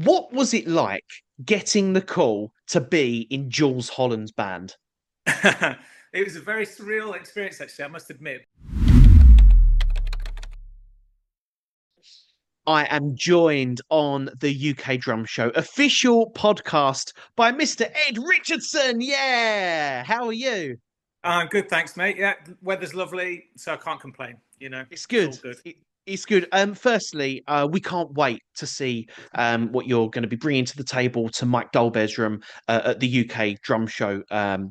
What was it like getting the call to be in Jools Holland's band? It was a very surreal experience, actually, I must admit. I am joined on the UK Drum Show official podcast by Mr. Ed Richardson. Yeah, how are you? I'm good, thanks, mate. Yeah, weather's lovely, so I can't complain. It's It's good. all good. It's good. Firstly, we can't wait to see what you're going to be bringing to the table to Mike Dolbear's room at the UK Drum Show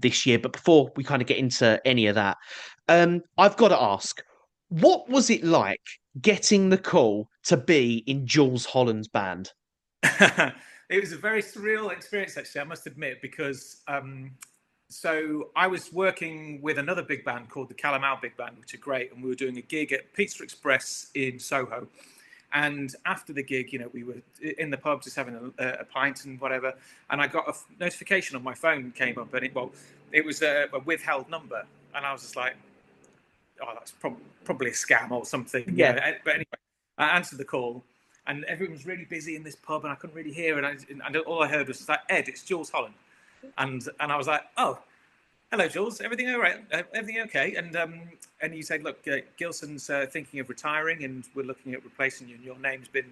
this year. But before we kind of get into any of that, I've got to ask, what was it like getting the call to be in Jools Holland's band? It was a very surreal experience, actually, I must admit, because so I was working with another big band called the Calamau Big Band, which are great, and we were doing a gig at Pizza Express in Soho. And after the gig, we were in the pub just having a pint and whatever. And I got a notification on my phone came up, and it was a withheld number, and I was just like, oh, that's probably a scam or something. Yeah. But anyway, I answered the call, and everyone was really busy in this pub, and I couldn't really hear. And all I heard was like, Ed, it's Jools Holland, and I was like, oh, hello, Jules. Everything all right? Everything okay? And you said, look, Gilson's thinking of retiring, and we're looking at replacing you. And your name's been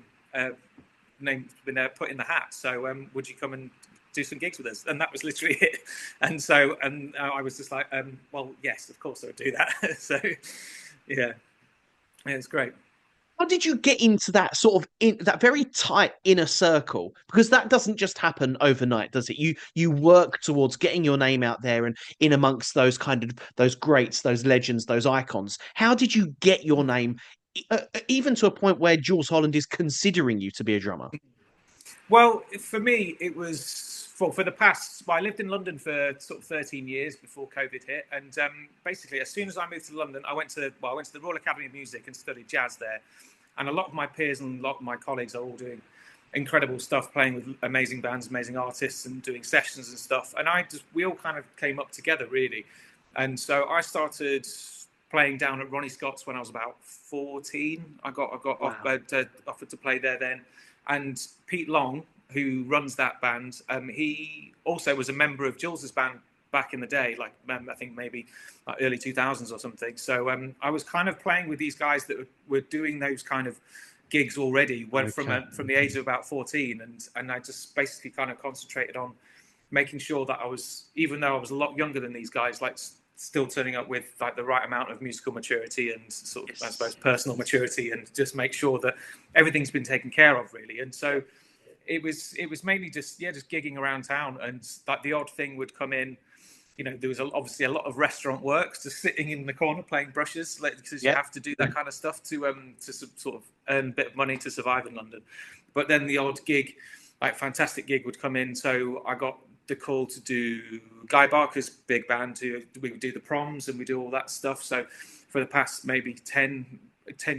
put in the hat. So would you come and do some gigs with us? And that was literally it. And I was just like, well, yes, of course I would do that. So yeah, it's great. How did you get into that sort of in that very tight inner circle? Because that doesn't just happen overnight, does it? You work towards getting your name out there and in amongst those kind of those greats, those legends, those icons. How did you get your name, even to a point where Jules Holland is considering you to be a drummer? Well, for me, it was for the past. Well, I lived in London for sort of 13 years before COVID hit, and basically, as soon as I moved to London, I went to the Royal Academy of Music and studied jazz there. And a lot of my peers and a lot of my colleagues are all doing incredible stuff, playing with amazing bands, amazing artists, and doing sessions and stuff. And we all kind of came up together, really. And so I started playing down at Ronnie Scott's when I was about 14. I got Wow. offered to play there then. And Pete Long, who runs that band, he also was a member of Jules's band back in the day, like I think maybe like early 2000s or something. So I was kind of playing with these guys that were doing those kind of gigs already went Okay. from the age of about 14, and I just basically kind of concentrated on making sure that I was, even though I was a lot younger than these guys, like still turning up with like the right amount of musical maturity and sort of, I Yes. suppose, personal maturity, and just make sure that everything's been taken care of, really. And so it was mainly just gigging around town, and like the odd thing would come in. There was obviously a lot of restaurant work, just sitting in the corner playing brushes, like, because you Yep. have to do that kind of stuff to sort of earn a bit of money to survive in London. But then the odd gig, like fantastic gig, would come in. So I got the call to do Guy Barker's big band. We would do the proms and we do all that stuff. So for the past maybe 10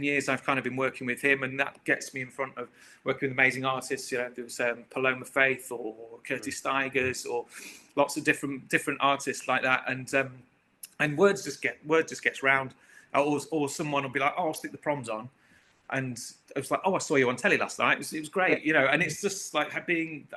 years, I've kind of been working with him, and that gets me in front of working with amazing artists. There was Paloma Faith or Curtis Stigers or lots of different artists like that, and word just gets round, or someone will be like, "Oh, I'll stick the proms on," and I was like, "Oh, I saw you on telly last night. It was great," And it's just like being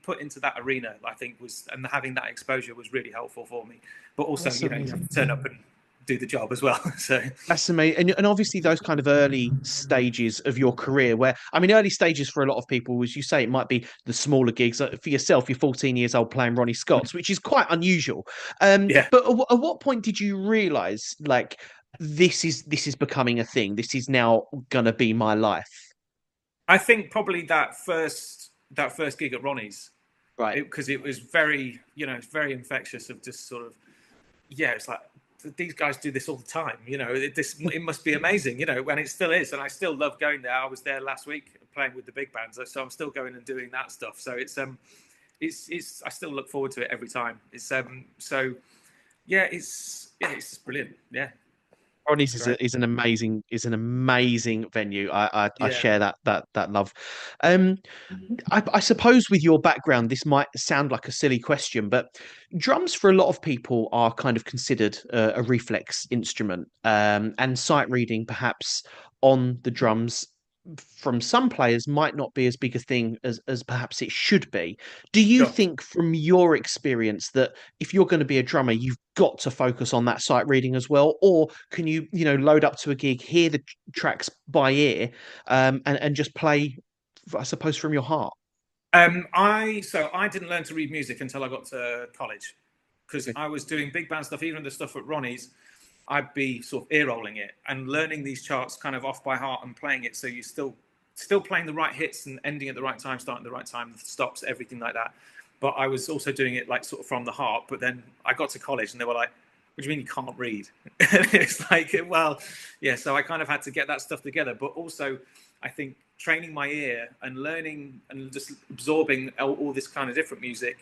put into that arena, I think, and having that exposure was really helpful for me. But also, That's you have amazing. to turn up and do the job as well. So That's amazing. And obviously those kind of early stages of your career where, I mean, early stages for a lot of people, as you say, it might be the smaller gigs. For yourself, you're 14 years old playing Ronnie Scott's, which is quite unusual. yeah, But at what point did you realize, like, this is becoming a thing? This is now gonna be my life. I think probably that first gig at Ronnie's, Right. because it was very, it's very infectious of just sort of, yeah, it's like these guys do this all the time. It must be amazing. And it still is, and I still love going there. I was there last week playing with the big bands, so I'm still going and doing that stuff. So it's I still look forward to it every time. So yeah, it's just brilliant. Yeah, Ronnie's it's great. is an amazing venue. I Yeah. share that love. Um, I suppose with your background, this might sound like a silly question, but drums for a lot of people are kind of considered a reflex instrument, and sight reading perhaps on the drums. from some players might not be as big a thing as perhaps it should be. Do you Sure. think from your experience that if you're going to be a drummer, you've got to focus on that sight reading as well? Or can you, load up to a gig, hear the tracks by ear, and just play, I suppose, from your heart? I didn't learn to read music until I got to college because Okay. I was doing big band stuff, even the stuff at Ronnie's. I'd be sort of ear rolling it and learning these charts kind of off by heart and playing it. So you still playing the right hits and ending at the right time, starting at the right time, stops, everything like that. But I was also doing it like sort of from the heart. But then I got to college and they were like, "What do you mean you can't read?" And it's like, well, yeah. So I kind of had to get that stuff together. But also, I think training my ear and learning and just absorbing all this kind of different music.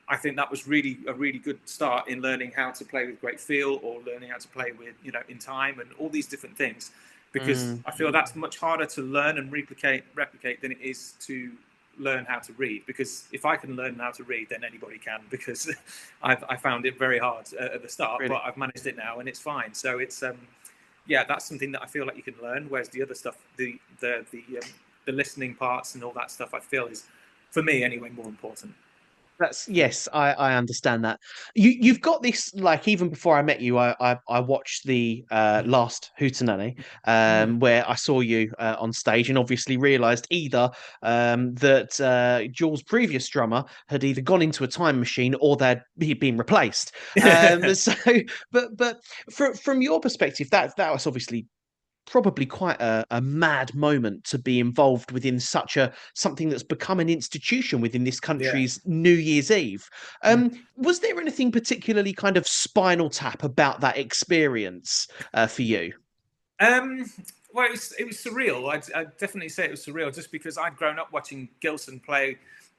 I think that was really a really good start in learning how to play with great feel or learning how to play with, in time and all these different things. Because Mm, I feel that's much harder to learn and replicate than it is to learn how to read. Because if I can learn how to read, then anybody can. Because I found it very hard at the start, but really? I've managed it now and it's fine. So it's yeah, that's something that I feel like you can learn. Whereas the other stuff, the listening parts and all that stuff, I feel is, for me anyway, more important. That's yes, I understand that. You've got this like even before I met you, I watched the last Hootenanny, Mm. where I saw you on stage and obviously realised either that Jools' previous drummer had either gone into a time machine or he'd been replaced. So, but from your perspective, that was obviously probably quite a mad moment to be involved within such a something that's become an institution within this Yeah. country's New Year's Eve. Mm. Was there anything particularly kind of spinal tap about that experience for you? Um, well, it was surreal. I'd definitely say it was surreal, just because I'd grown up watching Gilson play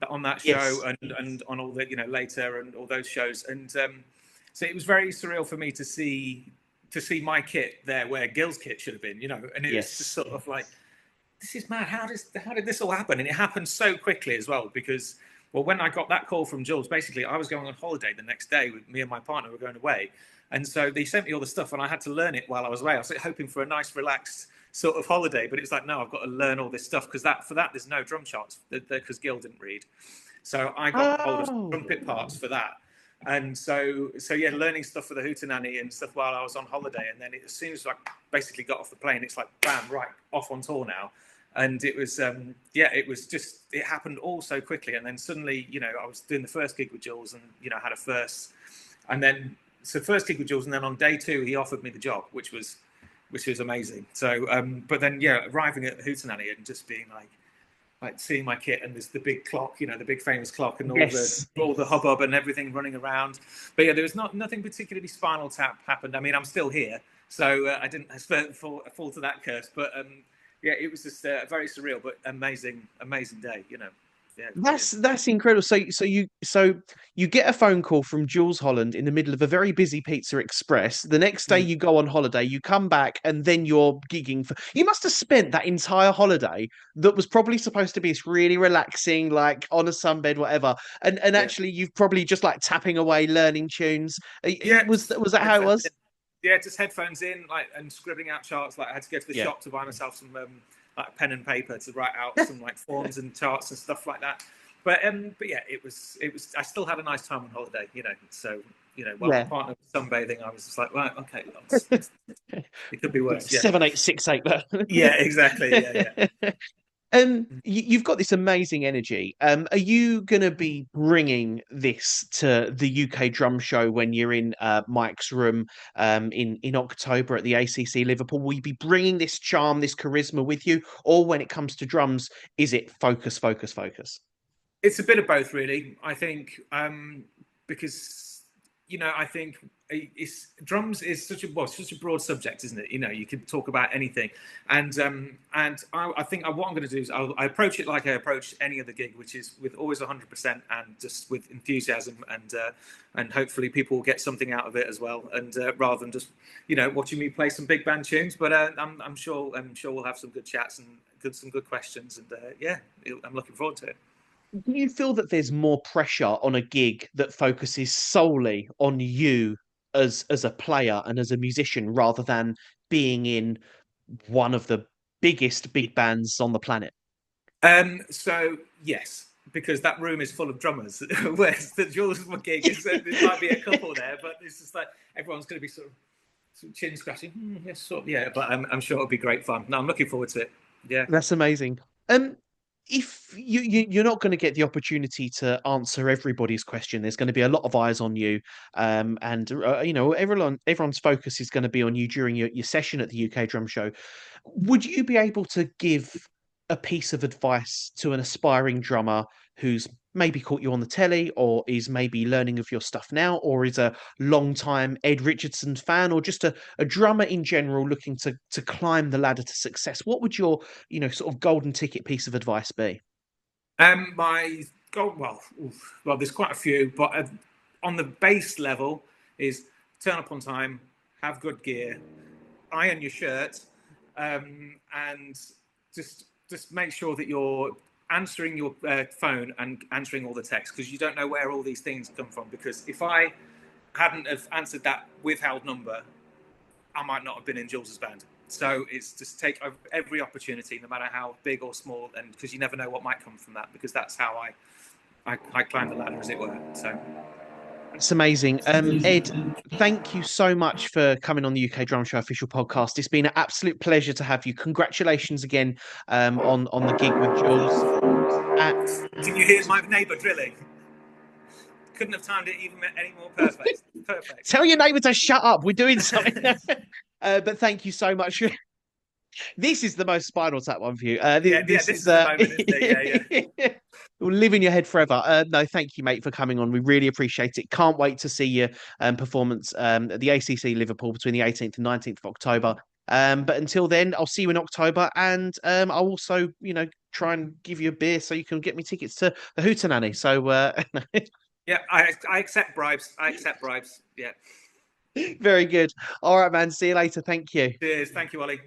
on that show Yes. and on all the later and all those shows, and so it was very surreal for me to see my kit there where Gil's kit should have been, and it was just Yes. sort of like, this is mad. How did this all happen? And it happened so quickly as well because, well, when I got that call from Jules, basically I was going on holiday the next day with me and my partner were going away, and so they sent me all the stuff and I had to learn it while I was away. I was hoping for a nice, relaxed sort of holiday, but it was like, no, I've got to learn all this stuff because for that there's no drum charts because Gil didn't read. So I got hold of Oh, trumpet parts for that. And so yeah, learning stuff for the Hootenanny and stuff while I was on holiday, and then as soon as I basically got off the plane, it's like bam, right off on tour now, and it was yeah, it happened all so quickly, and then suddenly I was doing the first gig with Jules, and had a first, and then so first gig with Jules, and then on day two he offered me the job, which was amazing. So but then yeah, arriving at Hootenanny and just being like seeing my kit and there's the big clock, the big famous clock and yes. all the hubbub and everything running around. But yeah, there was nothing particularly spinal tap happened. I mean, I'm still here, so I didn't fall to that curse. But yeah, it was just a very surreal but amazing day. Yeah, it was brilliant. That's incredible. So you get a phone call from Jools Holland in the middle of a very busy Pizza Express. The next day Mm. you go on holiday, you come back, and then you're gigging for. You must have spent that entire holiday that was probably supposed to be this really relaxing, like on a sunbed, whatever. And Yeah, actually, you've probably just like tapping away, learning tunes. yeah. Was that how it Headphones in. was? Yeah, just headphones in, like, and scribbling out charts. Like, I had to go to the Yeah. shop to buy myself some like pen and paper to write out some like forms and charts and stuff like that. But yeah, it was. I still had a nice time on holiday, So while my Yeah. partner was sunbathing, I was just like, right, okay, it could be worse. Yeah, 7868. yeah, exactly. Yeah, yeah. You've got this amazing energy. Are you going to be bringing this to the UK Drum Show when you're in Mike's room in October at the ACC Liverpool? Will you be bringing this charm, this charisma with you, or when it comes to drums, is it focus, focus, focus? It's a bit of both, really. I think because I think drums is such a broad subject, isn't it? You could talk about anything, and I think what I'm going to do is I approach it like I approach any other gig, which is with always 100% and just with enthusiasm, and hopefully people will get something out of it as well, and rather than just watching me play some big band tunes. But I'm sure we'll have some good chats and some good questions, and yeah, I'm looking forward to it. Do you feel that there's more pressure on a gig that focuses solely on you as a player and as a musician rather than being in one of the biggest big bands on the planet. So yes, because that room is full of drummers. Whereas the Jools gig is, there might be a couple there, but it's just like everyone's going to be sort of chin scratching. Yes, sort of, yeah. But I'm sure it'll be great fun. No, I'm looking forward to it. Yeah. That's amazing. If you're not going to get the opportunity to answer everybody's question, there's going to be a lot of eyes on you, and everyone's focus is going to be on you during your session at the UK Drum Show. Would you be able to give a piece of advice to an aspiring drummer who's maybe caught you on the telly, or is maybe learning of your stuff now, or is a long time Ed Richardson fan, or just a drummer in general looking to climb the ladder to success? What would your sort of golden ticket piece of advice be? My goal, well, there's quite a few, but on the base level is turn up on time, have good gear, iron your shirt, and just make sure that you're answering your phone and answering all the texts, because you don't know where all these things come from. Because if I hadn't have answered that withheld number, I might not have been in Jules's band. So it's just take every opportunity, no matter how big or small, and because you never know what might come from that. Because that's how I climb the ladder, as it were. So it's amazing. Ed, thank you so much for coming on the UK Drum Show official podcast. It's been an absolute pleasure to have you. Congratulations again on the gig with Jools. Can you hear my neighbour drilling? Couldn't have timed it even any more perfect. Perfect. Tell your neighbour to shut up. We're doing something. But thank you so much. This is the most Spinal Tap one for you. This is the moment, isn't it? Yeah. Will live in your head forever. No, thank you, mate, for coming on. We really appreciate it. Can't wait to see your performance at the ACC Liverpool between the 18th and 19th of October. But until then, I'll see you in October, and I'll also, try and give you a beer so you can get me tickets to the Hootenanny. So, yeah, I accept bribes. Yeah. Very good. All right, man. See you later. Thank you. Cheers. Thank you, Ollie.